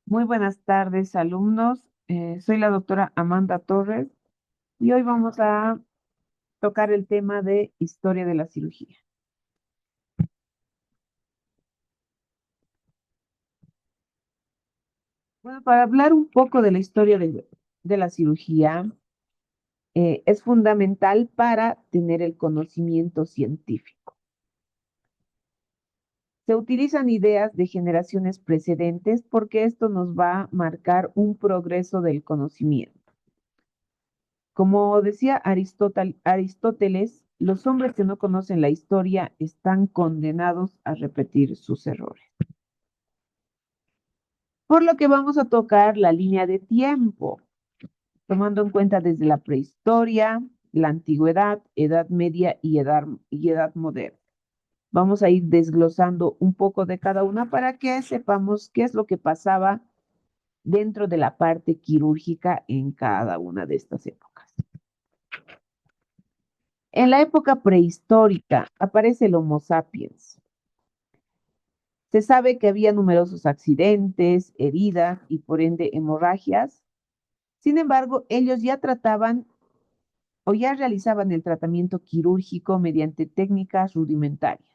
Muy buenas tardes, alumnos. Soy la doctora Amanda Torres y hoy vamos a tocar el tema de historia de la cirugía. Bueno, para hablar un poco de la historia de la cirugía, es fundamental para tener el conocimiento científico. Se utilizan ideas de generaciones precedentes porque esto nos va a marcar un progreso del conocimiento. Como decía Aristóteles, los hombres que no conocen la historia están condenados a repetir sus errores. Por lo que vamos a tocar la línea de tiempo, tomando en cuenta desde la prehistoria, la antigüedad, edad media y edad moderna. Vamos a ir desglosando un poco de cada una para que sepamos qué es lo que pasaba dentro de la parte quirúrgica en cada una de estas épocas. En la época prehistórica aparece el Homo sapiens. Se sabe que había numerosos accidentes, heridas y por ende hemorragias. Sin embargo, ellos ya trataban o ya realizaban el tratamiento quirúrgico mediante técnicas rudimentarias.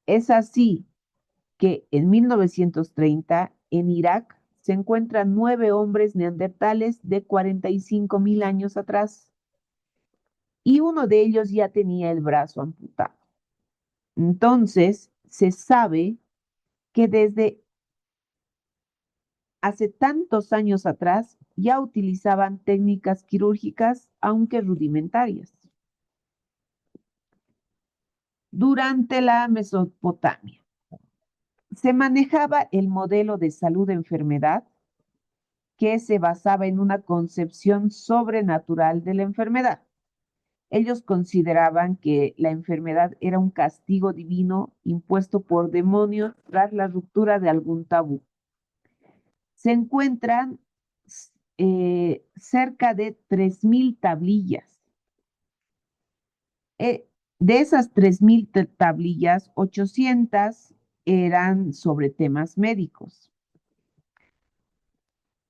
Es así que en 1930 en Irak se encuentran 9 hombres neandertales de 45.000 años atrás y uno de ellos ya tenía el brazo amputado. Entonces, se sabe que desde hace tantos años atrás ya utilizaban técnicas quirúrgicas, aunque rudimentarias. Durante la Mesopotamia se manejaba el modelo de salud-enfermedad que se basaba en una concepción sobrenatural de la enfermedad. Ellos consideraban que la enfermedad era un castigo divino impuesto por demonios tras la ruptura de algún tabú. Se encuentran cerca de 3.000 tablillas. De esas 3.000 tablillas, 800 eran sobre temas médicos.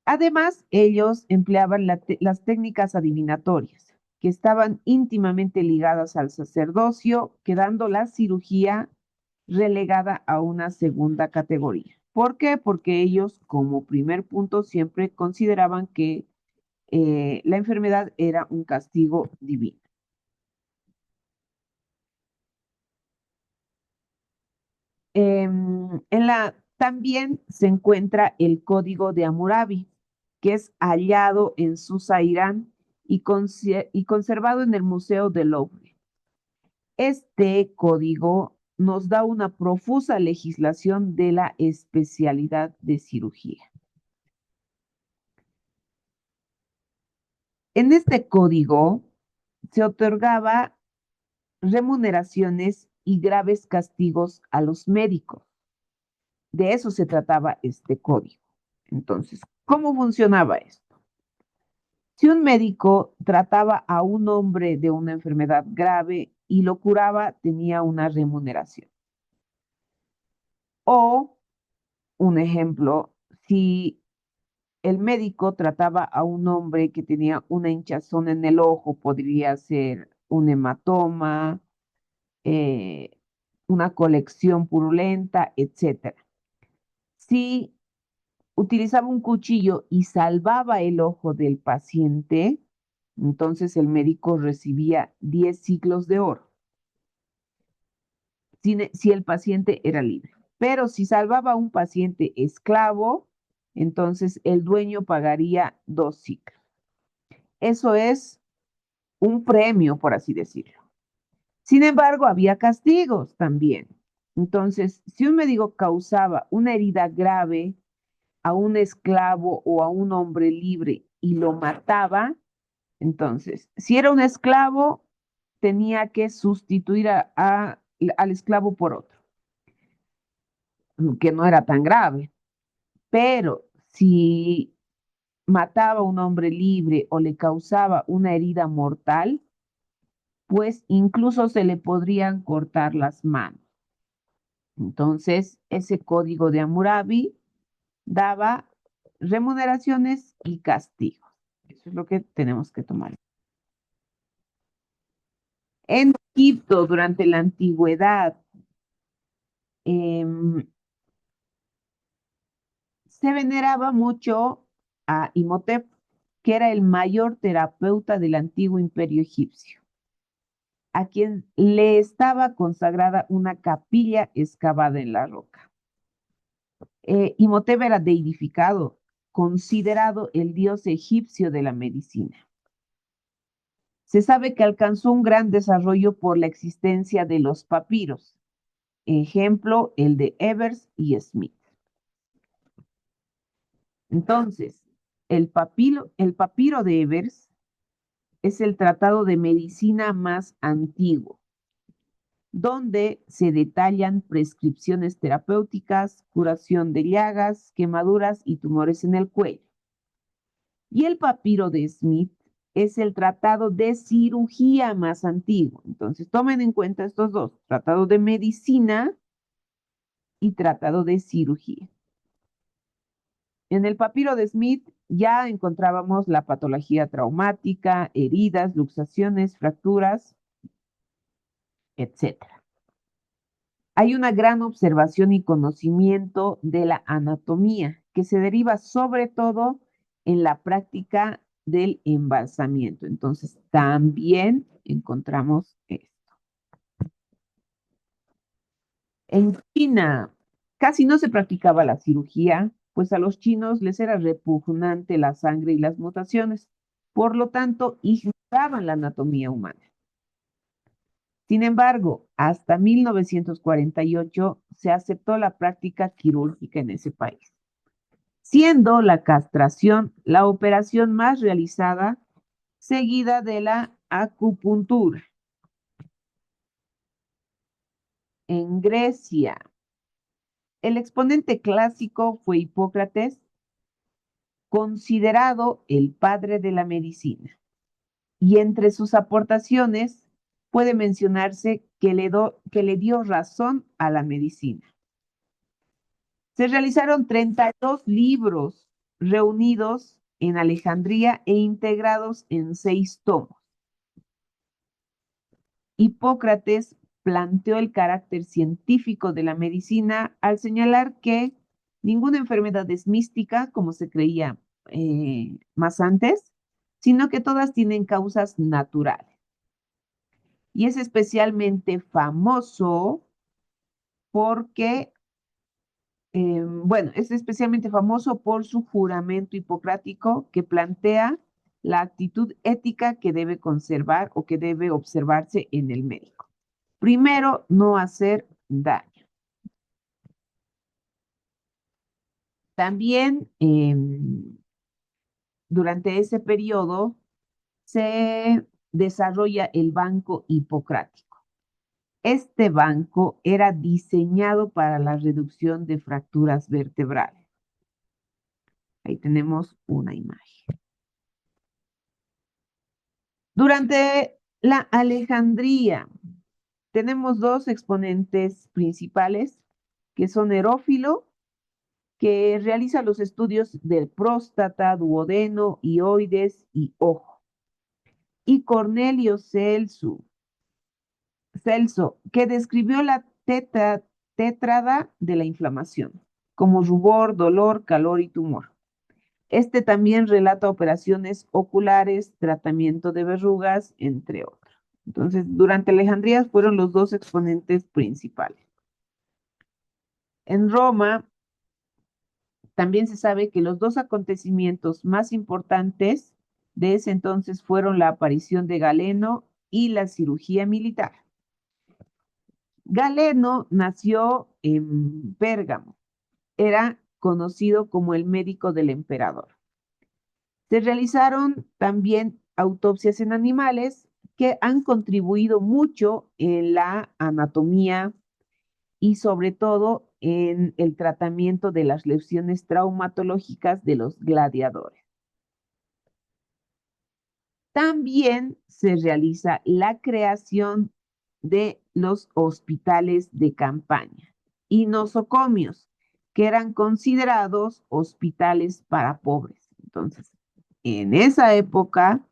Además, ellos empleaban las técnicas adivinatorias, que estaban íntimamente ligadas al sacerdocio, quedando la cirugía relegada a una segunda categoría. ¿Por qué? Porque ellos, como primer punto, siempre consideraban que la enfermedad era un castigo divino. También se encuentra el código de Hammurabi, que es hallado en Susa, Irán, y conservado en el Museo del Louvre. Este código nos da una profusa legislación de la especialidad de cirugía. En este código se otorgaba remuneraciones y graves castigos a los médicos. De eso se trataba este código. Entonces, ¿cómo funcionaba esto? Si un médico trataba a un hombre de una enfermedad grave y lo curaba, tenía una remuneración. O, un ejemplo, si el médico trataba a un hombre que tenía una hinchazón en el ojo, podría ser un hematoma, eh, una colección purulenta, etcétera. Si utilizaba un cuchillo y salvaba el ojo del paciente, entonces el médico recibía 10 siglos de oro, si el paciente era libre. Pero si salvaba a un paciente esclavo, entonces el dueño pagaría 2 siglos. Eso es un premio, por así decirlo. Sin embargo, había castigos también. Entonces, si un médico causaba una herida grave a un esclavo o a un hombre libre y lo mataba, entonces, si era un esclavo, tenía que sustituir al esclavo por otro, que no era tan grave. Pero si mataba a un hombre libre o le causaba una herida mortal, pues incluso se le podrían cortar las manos. Entonces, ese código de Hammurabi daba remuneraciones y castigos. Eso es lo que tenemos que tomar. En Egipto, durante la antigüedad, em, se veneraba mucho a Imhotep, que era el mayor terapeuta del antiguo imperio egipcio, a quien le estaba consagrada una capilla excavada en la roca. Imhotep era deidificado, considerado el dios egipcio de la medicina. Se sabe que alcanzó un gran desarrollo por la existencia de los papiros, ejemplo, el de Evers y Smith. Entonces, el papiro de Evers es el tratado de medicina más antiguo, donde se detallan prescripciones terapéuticas, curación de llagas, quemaduras y tumores en el cuello. Y el papiro de Smith es el tratado de cirugía más antiguo. Entonces, tomen en cuenta estos dos, tratado de medicina y tratado de cirugía. En el papiro de Smith ya encontrábamos la patología traumática, heridas, luxaciones, fracturas, etc. Hay una gran observación y conocimiento de la anatomía que se deriva sobre todo en la práctica del embalsamiento. Entonces, también encontramos esto. En China casi no se practicaba la cirugía, pues a los chinos les era repugnante la sangre y las mutaciones. Por lo tanto, ignoraban la anatomía humana. Sin embargo, hasta 1948 se aceptó la práctica quirúrgica en ese país, siendo la castración la operación más realizada, seguida de la acupuntura. En Grecia, el exponente clásico fue Hipócrates, considerado el padre de la medicina, y entre sus aportaciones puede mencionarse que le dio razón a la medicina. Se realizaron 32 libros reunidos en Alejandría e integrados en 6 tomos. Hipócrates planteó el carácter científico de la medicina al señalar que ninguna enfermedad es mística, como se creía más antes, sino que todas tienen causas naturales. Y es especialmente famoso porque es especialmente famoso por su juramento hipocrático que plantea la actitud ética que debe conservar o que debe observarse en el médico. Primero, no hacer daño. También durante ese periodo se desarrolla el banco hipocrático. Este banco era diseñado para la reducción de fracturas vertebrales. Ahí tenemos una imagen. Durante la Alejandría tenemos dos exponentes principales, que son Herófilo, que realiza los estudios del próstata, duodeno, hioides y ojo, y Cornelio Celso, que describió la tétrada de la inflamación, como rubor, dolor, calor y tumor. Este también relata operaciones oculares, tratamiento de verrugas, entre otros. Entonces, durante Alejandría fueron los dos exponentes principales. En Roma, también se sabe que los dos acontecimientos más importantes de ese entonces fueron la aparición de Galeno y la cirugía militar. Galeno nació en Pérgamo. Era conocido como el médico del emperador. Se realizaron también autopsias en animales que han contribuido mucho en la anatomía y sobre todo en el tratamiento de las lesiones traumatológicas de los gladiadores. También se realiza la creación de los hospitales de campaña y nosocomios, que eran considerados hospitales para pobres. Entonces, en esa época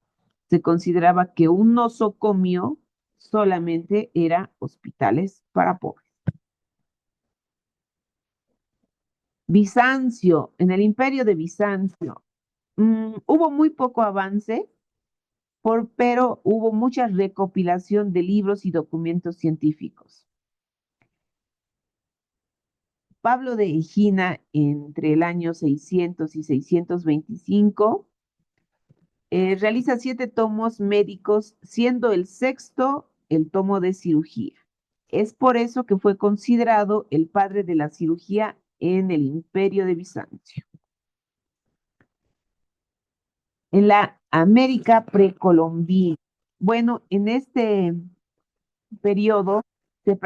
se consideraba que un nosocomio solamente era hospitales para pobres. Bizancio, en el imperio de Bizancio, hubo muy poco avance, pero hubo mucha recopilación de libros y documentos científicos. Pablo de Egina, entre el año 600 y 625, realiza 7 tomos médicos, siendo el sexto el tomo de cirugía. Es por eso que fue considerado el padre de la cirugía en el imperio de Bizancio. En la América precolombina, bueno, en este periodo se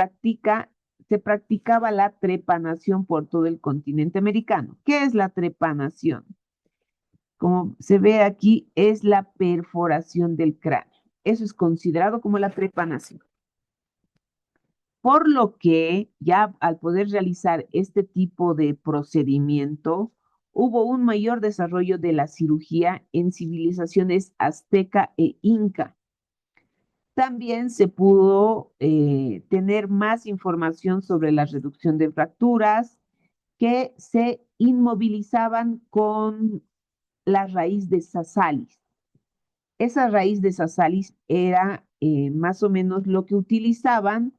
se practicaba la trepanación por todo el continente americano. ¿Qué es la trepanación? Como se ve aquí, es la perforación del cráneo. Eso es considerado como la trepanación. Por lo que ya al poder realizar este tipo de procedimiento, hubo un mayor desarrollo de la cirugía en civilizaciones azteca e inca. También se pudo tener más información sobre la reducción de fracturas que se inmovilizaban con la raíz de Sasalis. Esa raíz de Sasalis era más o menos lo que utilizaban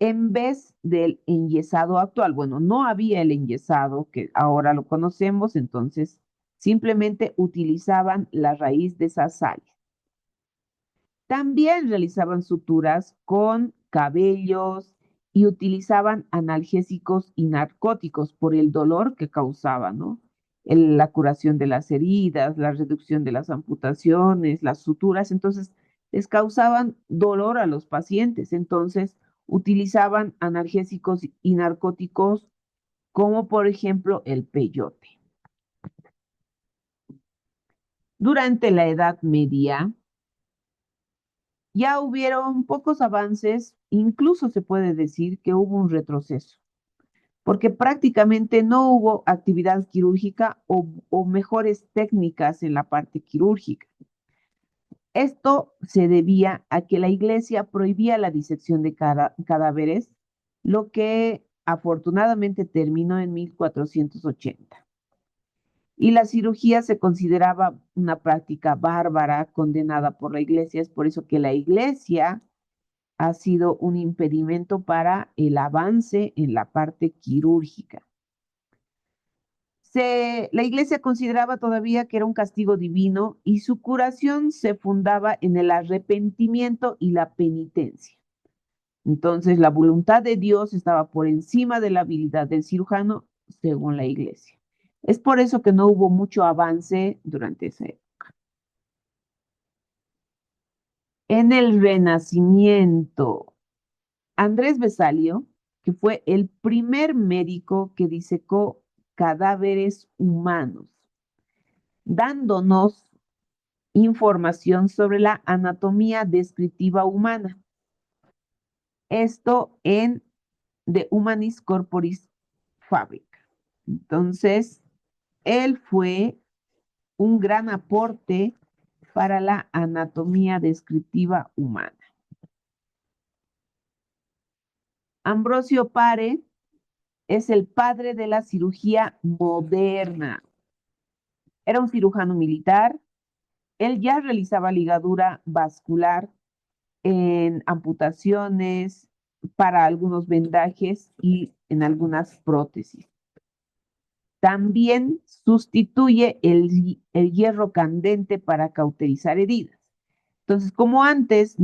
en vez del enyesado actual. Bueno, no había el enyesado que ahora lo conocemos, entonces simplemente utilizaban la raíz de Sasalis. También realizaban suturas con cabellos y utilizaban analgésicos y narcóticos por el dolor que causaba, ¿no? La curación de las heridas, la reducción de las amputaciones, las suturas, entonces les causaban dolor a los pacientes, entonces utilizaban analgésicos y narcóticos como por ejemplo el peyote. Durante la Edad Media, ya hubieron pocos avances, incluso se puede decir que hubo un retroceso, porque prácticamente no hubo actividad quirúrgica o mejores técnicas en la parte quirúrgica. Esto se debía a que la iglesia prohibía la disección de cadáveres, lo que afortunadamente terminó en 1480. Y la cirugía se consideraba una práctica bárbara condenada por la iglesia. Es por eso que la iglesia ha sido un impedimento para el avance en la parte quirúrgica. La iglesia consideraba todavía que era un castigo divino y su curación se fundaba en el arrepentimiento y la penitencia. Entonces, la voluntad de Dios estaba por encima de la habilidad del cirujano, según la iglesia. Es por eso que no hubo mucho avance durante esa época. En el Renacimiento, Andrés Vesalio, que fue el primer médico que disecó cadáveres humanos, dándonos información sobre la anatomía descriptiva humana. Esto en De Humanis Corporis Fabrica. Entonces, él fue un gran aporte para la anatomía descriptiva humana. Ambrosio Pare es el padre de la cirugía moderna. Era un cirujano militar. Él ya realizaba ligadura vascular en amputaciones, para algunos vendajes y en algunas prótesis. También sustituye el hierro candente para cauterizar heridas. Entonces, como antes,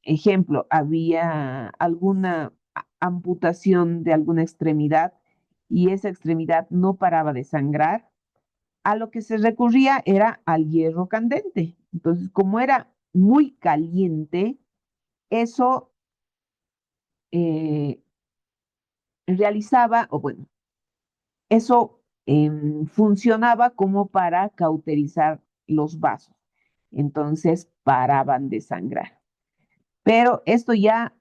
ejemplo, había alguna amputación de alguna extremidad y esa extremidad no paraba de sangrar, a lo que se recurría era al hierro candente. Entonces, como era muy caliente, eso eh, realizaba, o bueno, eso funcionaba como para cauterizar los vasos. Entonces paraban de sangrar. Pero esto ya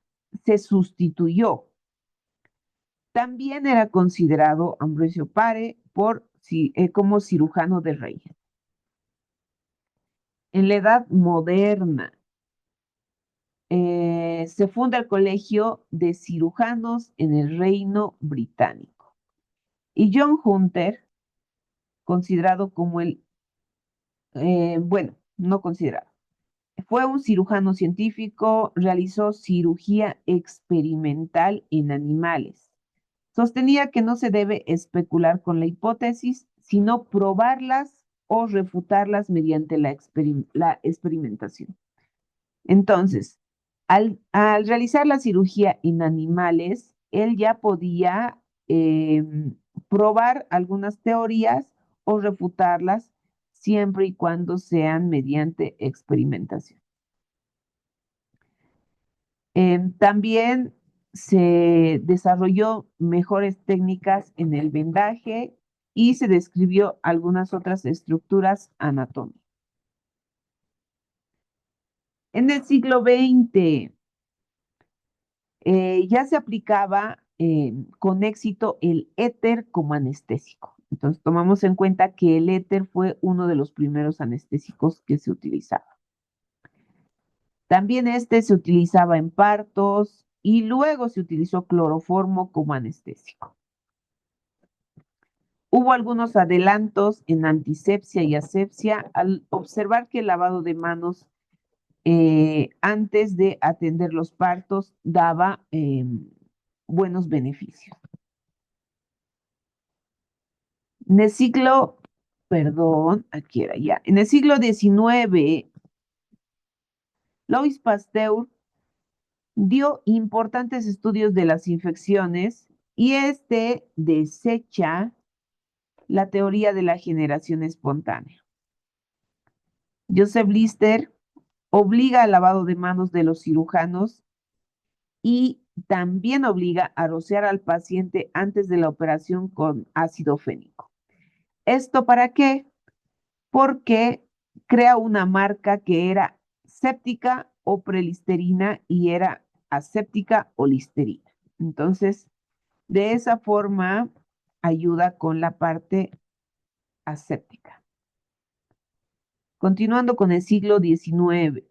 se sustituyó También era considerado Ambrosio Pare como cirujano de rey. En la Edad Moderna se funda el Colegio de Cirujanos en el Reino Británico. Y John Hunter, considerado como bueno, no considerado, fue un cirujano científico, realizó cirugía experimental en animales. Sostenía que no se debe especular con la hipótesis, sino probarlas o refutarlas mediante la experimentación. Entonces, al realizar la cirugía en animales, él ya podía probar algunas teorías o refutarlas siempre y cuando sean mediante experimentación. También se desarrolló mejores técnicas en el vendaje y se describió algunas otras estructuras anatómicas. En el siglo XX ya se aplicaba con éxito el éter como anestésico. Entonces tomamos en cuenta que el éter fue uno de los primeros anestésicos que se utilizaba. También este se utilizaba en partos y luego se utilizó cloroformo como anestésico. Hubo algunos adelantos en antisepsia y asepsia al observar que el lavado de manos antes de atender los partos daba buenos beneficios. En el siglo, perdón, aquí era ya, en el siglo XIX, Louis Pasteur dio importantes estudios de las infecciones y este desecha la teoría de la generación espontánea. Joseph Lister obliga al lavado de manos de los cirujanos y también obliga a rociar al paciente antes de la operación con ácido fénico. ¿Esto para qué? Porque crea una marca que era séptica o prelisterina y era aséptica o listerina. Entonces, de esa forma ayuda con la parte aséptica. Continuando con el siglo XIX,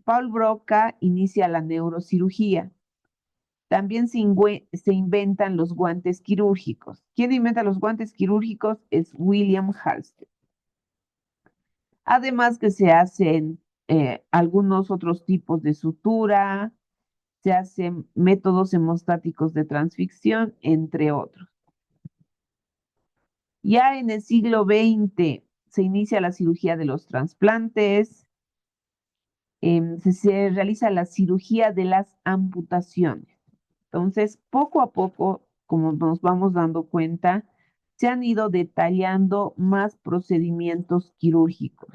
Paul Broca inicia la neurocirugía. También se inventan los guantes quirúrgicos. ¿Quién inventa los guantes quirúrgicos? Es William Halsted. Además que se hacen algunos otros tipos de sutura, se hacen métodos hemostáticos de transficción, entre otros. Ya en el siglo XX se inicia la cirugía de los trasplantes, se realiza la cirugía de las amputaciones. Entonces, poco a poco, como nos vamos dando cuenta, se han ido detallando más procedimientos quirúrgicos.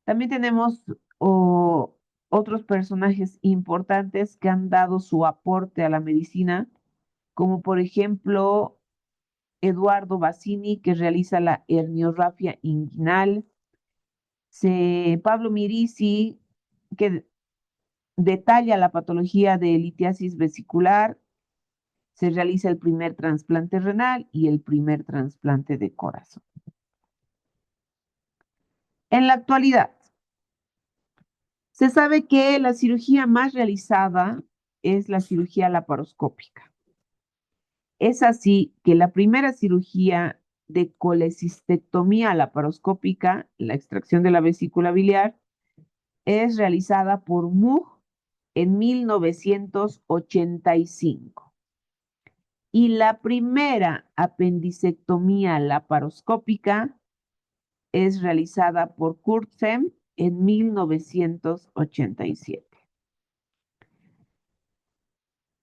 También tenemos otros personajes importantes que han dado su aporte a la medicina, como por ejemplo Eduardo Bassini, que realiza la herniorrafia inguinal, Pablo Mirici, que detalla la patología de litiasis vesicular, se realiza el primer trasplante renal y el primer trasplante de corazón. En la actualidad, se sabe que la cirugía más realizada es la cirugía laparoscópica. Es así que la primera cirugía de colecistectomía laparoscópica, la extracción de la vesícula biliar, es realizada por Moore en 1985. Y la primera apendicectomía laparoscópica es realizada por Kurtzem en 1987.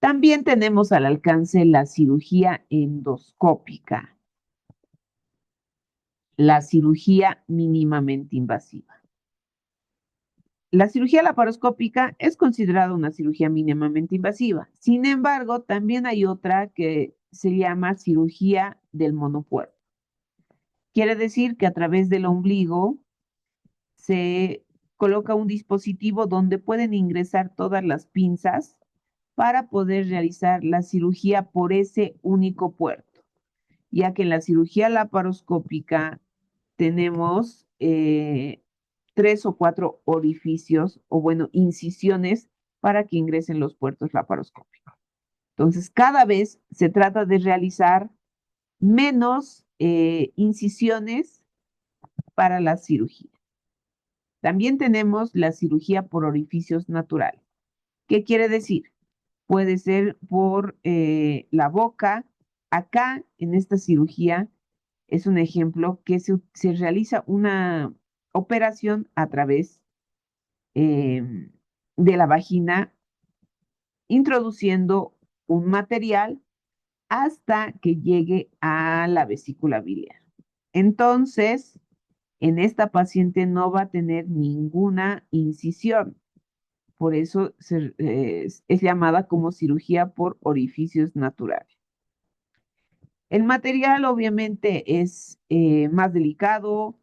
También tenemos al alcance la cirugía endoscópica, la cirugía mínimamente invasiva. La cirugía laparoscópica es considerada una cirugía mínimamente invasiva. Sin embargo, también hay otra que se llama cirugía del monopuerto. Quiere decir que a través del ombligo se coloca un dispositivo donde pueden ingresar todas las pinzas para poder realizar la cirugía por ese único puerto, ya que en la cirugía laparoscópica tenemos 3 o 4 orificios, o bueno, incisiones para que ingresen los puertos laparoscópicos. Entonces, cada vez se trata de realizar menos incisiones para la cirugía. También tenemos la cirugía por orificios naturales. ¿Qué quiere decir? Puede ser por la boca. Acá, en esta cirugía, es un ejemplo que se realiza una operación a través de la vagina, introduciendo un material hasta que llegue a la vesícula biliar. Entonces, en esta paciente no va a tener ninguna incisión. Por eso es llamada como cirugía por orificios naturales. El material obviamente es más delicado,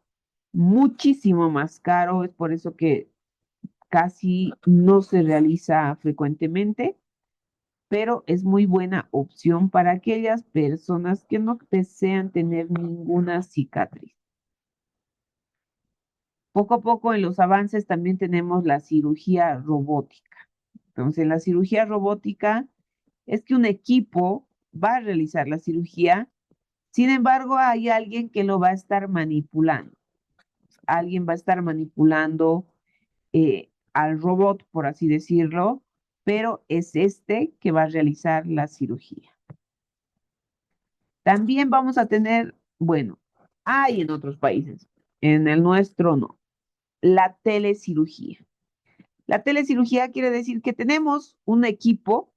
muchísimo más caro, es por eso que casi no se realiza frecuentemente, pero es muy buena opción para aquellas personas que no desean tener ninguna cicatriz. Poco a poco en los avances también tenemos la cirugía robótica. Entonces, la cirugía robótica es que un equipo va a realizar la cirugía, sin embargo, hay alguien que lo va a estar manipulando. Alguien va a estar manipulando al robot, por así decirlo, pero es este que va a realizar la cirugía. También vamos a tener, bueno, hay en otros países, en el nuestro no, la telecirugía. La telecirugía quiere decir que tenemos un equipo,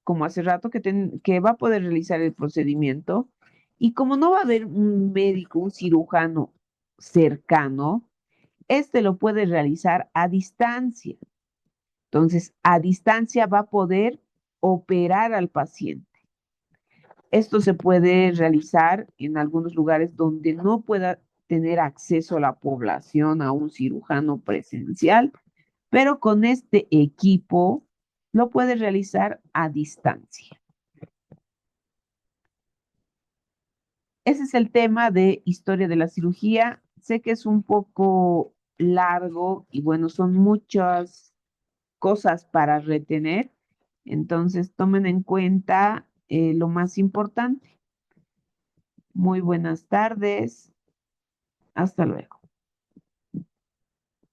como hace rato, que va a poder realizar el procedimiento y como no va a haber un médico, un cirujano cercano, este lo puede realizar a distancia. Entonces, a distancia va a poder operar al paciente. Esto se puede realizar en algunos lugares donde no pueda tener acceso la población a un cirujano presencial, pero con este equipo lo puede realizar a distancia. Ese es el tema de historia de la cirugía. Sé que es un poco largo y bueno, son muchas cosas para retener. Entonces, tomen en cuenta lo más importante. Muy buenas tardes. Hasta luego.